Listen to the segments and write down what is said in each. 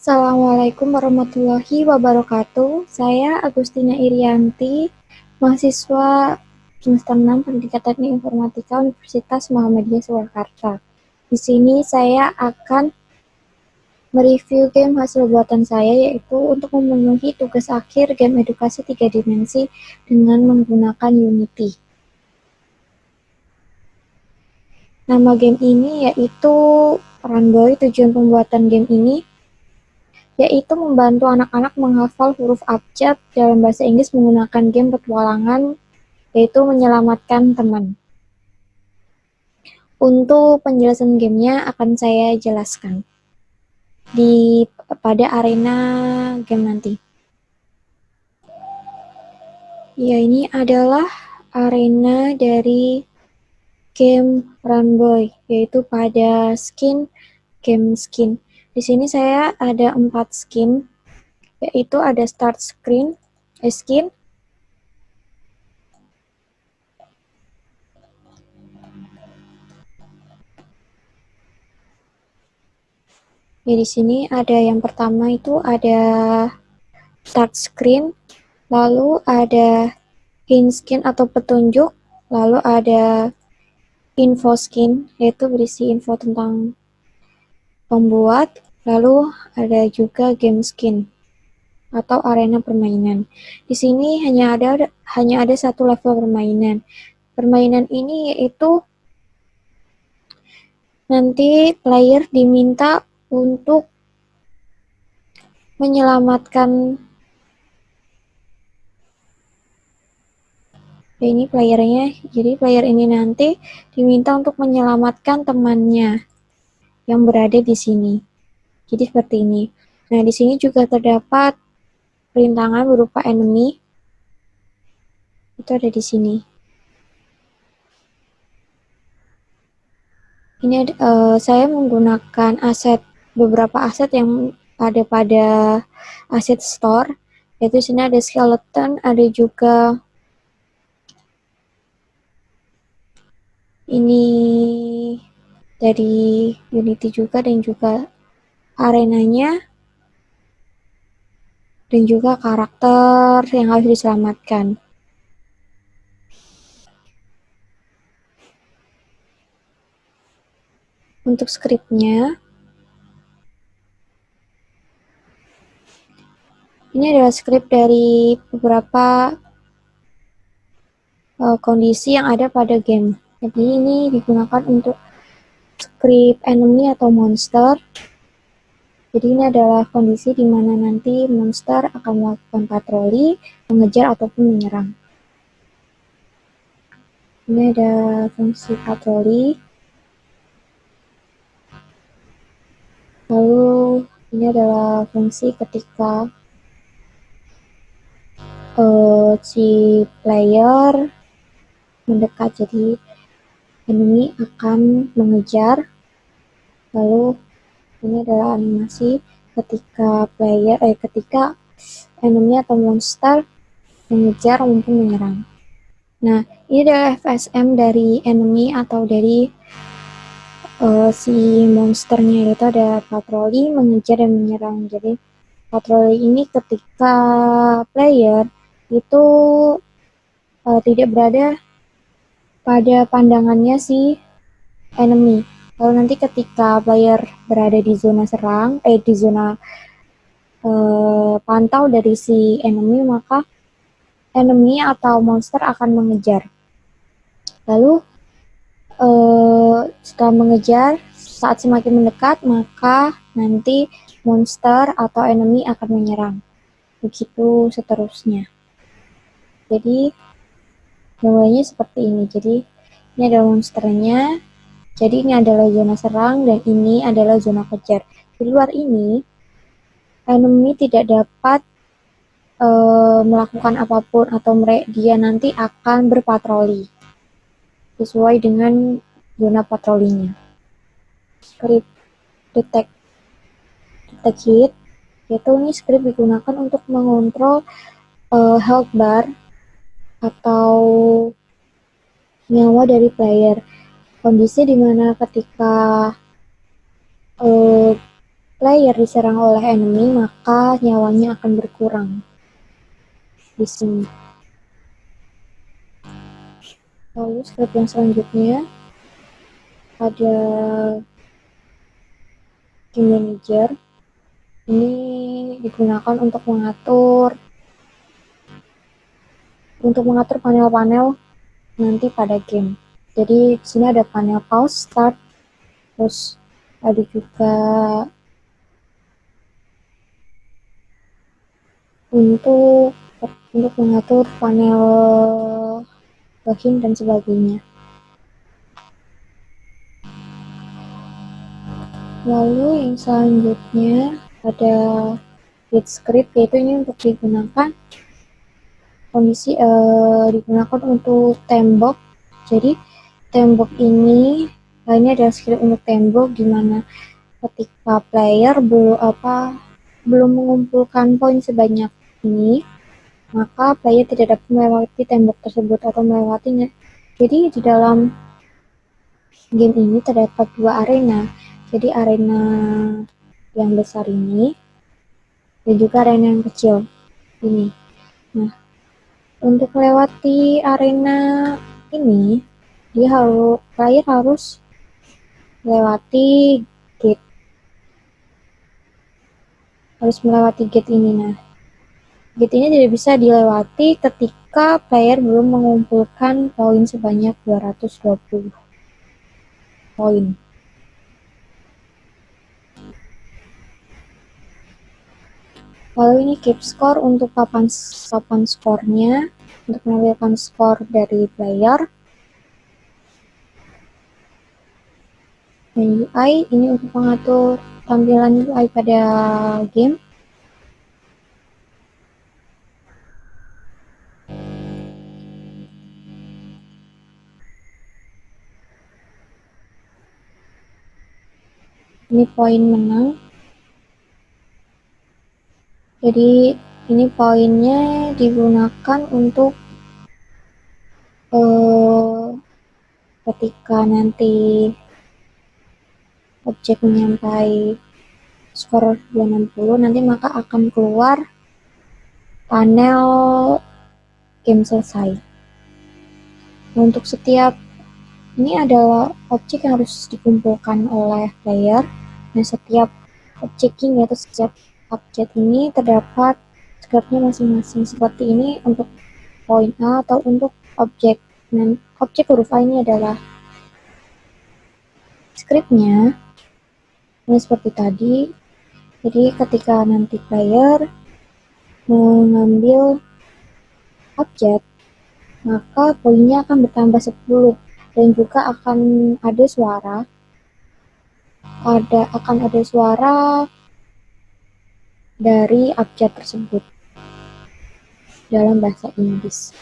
Assalamualaikum warahmatullahi wabarakatuh. Saya Agustina Irianti, mahasiswa semester 6 Pendidikan Teknik Informatika Universitas Muhammadiyah Surakarta. Di sini saya akan mereview game hasil buatan saya, yaitu untuk memenuhi tugas akhir game edukasi 3 dimensi dengan menggunakan Unity. Nama game ini yaitu Runboy. Tujuan pembuatan game ini yaitu membantu anak-anak menghafal huruf abjad dalam bahasa Inggris menggunakan game petualangan, yaitu menyelamatkan teman. Untuk penjelasan gamenya akan saya jelaskan pada arena game nanti. Ya, ini adalah arena dari game Runboy, yaitu pada game skin. Di sini saya ada 4 skin, yaitu ada start skin, ya, di sini ada yang pertama itu ada start screen, lalu ada hint skin atau petunjuk, lalu ada info skin, yaitu berisi info tentang pembuat, lalu ada juga game skin atau arena permainan. Di sini hanya ada satu level permainan. Permainan ini yaitu nanti player diminta untuk menyelamatkan. Ini playernya, jadi player ini nanti diminta untuk menyelamatkan temannya yang berada di sini. Jadi seperti ini. Nah, di sini juga terdapat perintangan berupa enemy. Itu ada di sini. Ini saya menggunakan beberapa aset yang ada pada aset store. Yaitu di sini ada skeleton, ada juga ini dari Unity juga, dan juga arenanya, dan juga karakter yang harus diselamatkan. Untuk skripnya, ini adalah skrip dari beberapa kondisi yang ada pada game. Jadi ini digunakan untuk skrip enemy atau monster. Jadi ini adalah kondisi di mana nanti monster akan melakukan patroli, mengejar ataupun menyerang. Ini ada fungsi patroli. Lalu ini adalah fungsi ketika si player mendekat, jadi enemy akan mengejar. Lalu ini adalah animasi ketika enemy atau monster mengejar maupun menyerang. Nah, ini adalah FSM dari enemy atau dari si monsternya, yaitu ada patroli, mengejar, dan menyerang. Jadi patroli ini ketika player itu tidak berada pada pandangannya si enemy. Lalu nanti ketika player berada di zona pantau dari si enemy, maka enemy atau monster akan mengejar. Lalu setelah mengejar, saat semakin mendekat, maka nanti monster atau enemy akan menyerang. Begitu seterusnya. Jadi mulainya seperti ini. Jadi ini adalah monsternya. Jadi ini adalah zona serang dan ini adalah zona kejar. Di luar ini, enemy tidak dapat melakukan apapun, atau dia nanti akan berpatroli sesuai dengan zona patrolinya. Script detect hit, yaitu ini script digunakan untuk mengontrol health bar atau nyawa dari player. Kondisi dimana ketika player diserang oleh enemy, maka nyawanya akan berkurang di sini. Lalu script yang selanjutnya ada game manager. Ini digunakan untuk mengatur panel-panel nanti pada game. Jadi di sini ada panel pause, start, terus ada juga untuk mengatur panel login dan sebagainya. Lalu yang selanjutnya ada git script, yaitu ini untuk digunakan digunakan untuk tembok. Jadi tembok ini adalah script untuk tembok, dimana ketika player belum mengumpulkan poin sebanyak ini, maka player tidak dapat melewati tembok tersebut atau melewatinya. Jadi di dalam game ini terdapat dua arena. Jadi arena yang besar ini dan juga arena yang kecil ini. Nah, untuk melewati arena ini, player harus melewati gate. ini. Nah, gate ini tidak bisa dilewati ketika player belum mengumpulkan poin sebanyak 220 poin. Lalu ini keep score untuk papan skornya, untuk mengambilkan skor dari player. Dan UI ini untuk mengatur tampilan UI pada game. Ini poin menang. Jadi ini poinnya digunakan untuk ketika nanti objek menyampai skor 260, nanti maka akan keluar panel game selesai. Untuk setiap ini adalah objek yang harus dikumpulkan oleh player, dan setiap objek ini terdapat scriptnya masing-masing. Seperti ini untuk poin A, atau untuk objek huruf A ini adalah scriptnya. Ini seperti tadi. Jadi ketika nanti player mengambil objek, maka poinnya akan bertambah 10, dan juga akan ada suara dari objek tersebut dalam bahasa Inggris.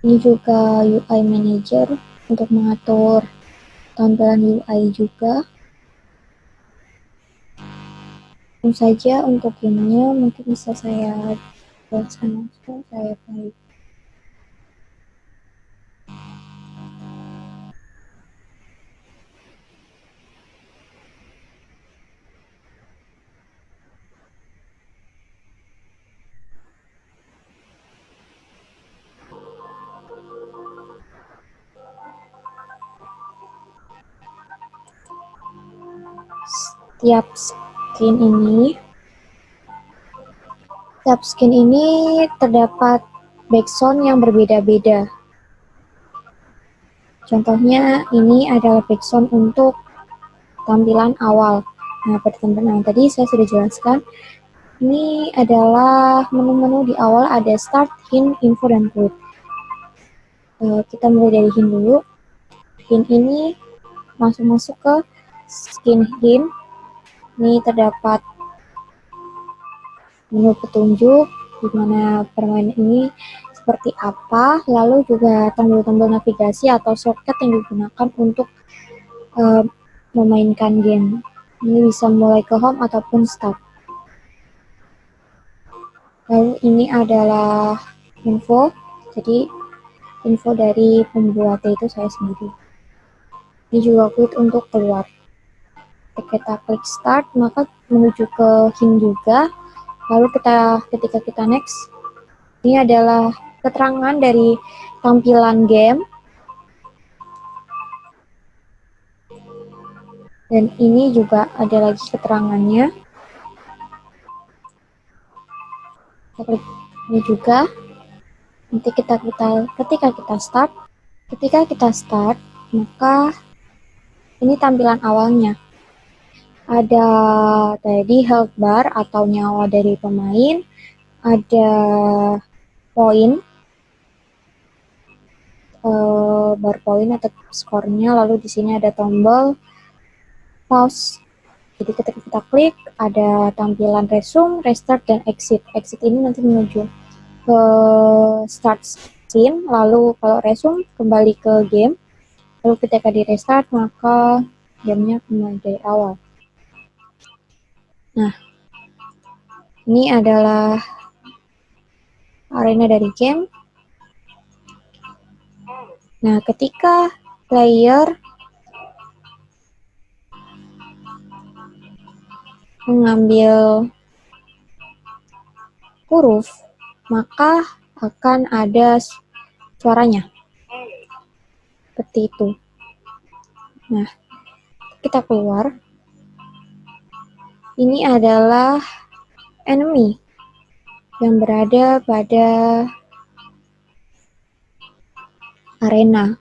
Ini juga UI Manager untuk mengatur tampilan UI juga. Tentu saja untuk gamenya mungkin bisa saya jelaskan langsung, saya play. Setiap skin ini terdapat background yang berbeda-beda. Contohnya ini adalah background untuk tampilan awal. Nah, pada tampilan yang tadi saya sudah jelaskan. Ini adalah menu-menu di awal, ada start, hint, info, dan quit. Kita mulai dari hint dulu. Hint ini langsung masuk ke skin hint. Ini terdapat menu petunjuk di mana permainan ini seperti apa, lalu juga tombol-tombol navigasi atau shortcut yang digunakan untuk memainkan game. Ini bisa mulai ke home ataupun start. Lalu ini adalah info. Jadi info dari pembuatnya itu saya sendiri. Ini juga quick untuk keluar. Kita klik start, maka menuju ke hint juga. Lalu ketika kita next, ini adalah keterangan dari tampilan game. Dan ini juga ada lagi keterangannya. Kita klik ini juga. Nanti ketika kita start, maka ini tampilan awalnya. Ada tadi health bar atau nyawa dari pemain, ada poin, bar poin atau skornya, lalu di sini ada tombol pause. Jadi ketika kita klik, ada tampilan resume, restart, dan exit. Exit ini nanti menuju ke start scene, lalu kalau resume kembali ke game, lalu ketika di restart maka gamenya kembali dari awal. Nah, ini adalah arena dari game. Nah, ketika player mengambil huruf, maka akan ada suaranya. Seperti itu. Nah, kita keluar. Ini adalah enemy yang berada pada arena.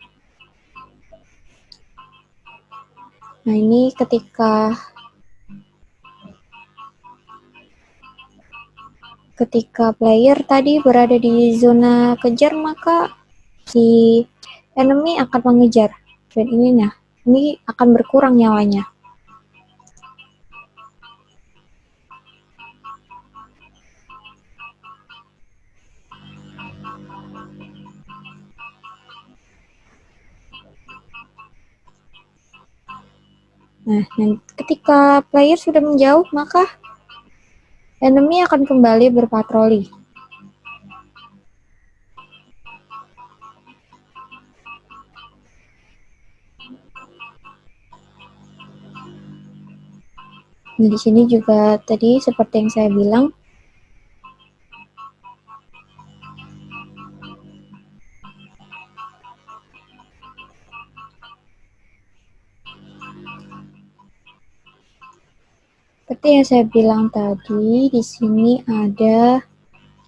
Nah, ini ketika player tadi berada di zona kejar, maka si enemy akan mengejar. Dan ini akan berkurang nyawanya. Nah, ketika player sudah menjauh, maka enemy akan kembali berpatroli. Nah, di sini juga tadi seperti yang saya bilang, seperti yang saya bilang tadi, di sini ada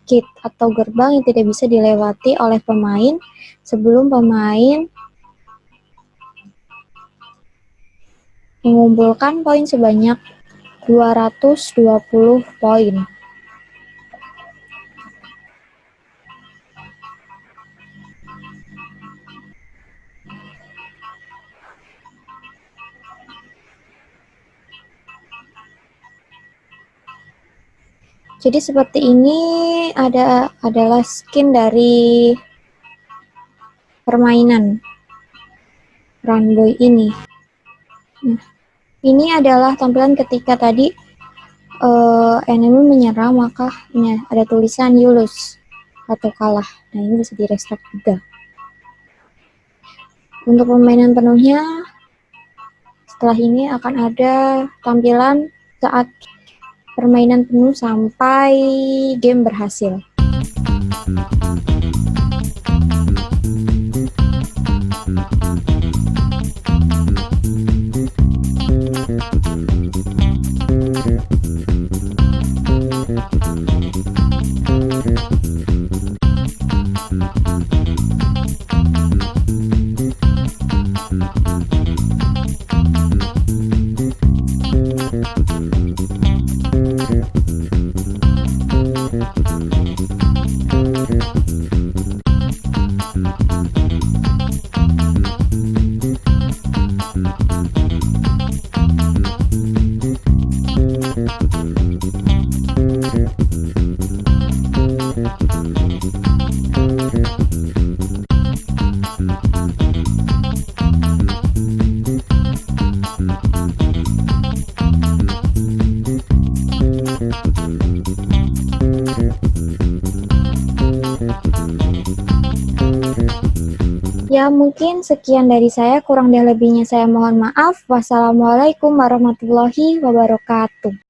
gate atau gerbang yang tidak bisa dilewati oleh pemain sebelum pemain mengumpulkan poin sebanyak 220 poin. Jadi seperti ini adalah skin dari permainan Runboy ini. Nah, ini adalah tampilan ketika tadi enemy menyerang, maka ini ada tulisan you lose atau kalah. Nah, ini bisa di restart juga. Untuk permainan penuhnya, setelah ini akan ada tampilan saat permainan penuh sampai game berhasil. Ya, mungkin sekian dari saya, kurang dan lebihnya saya mohon maaf. Wassalamualaikum warahmatullahi wabarakatuh.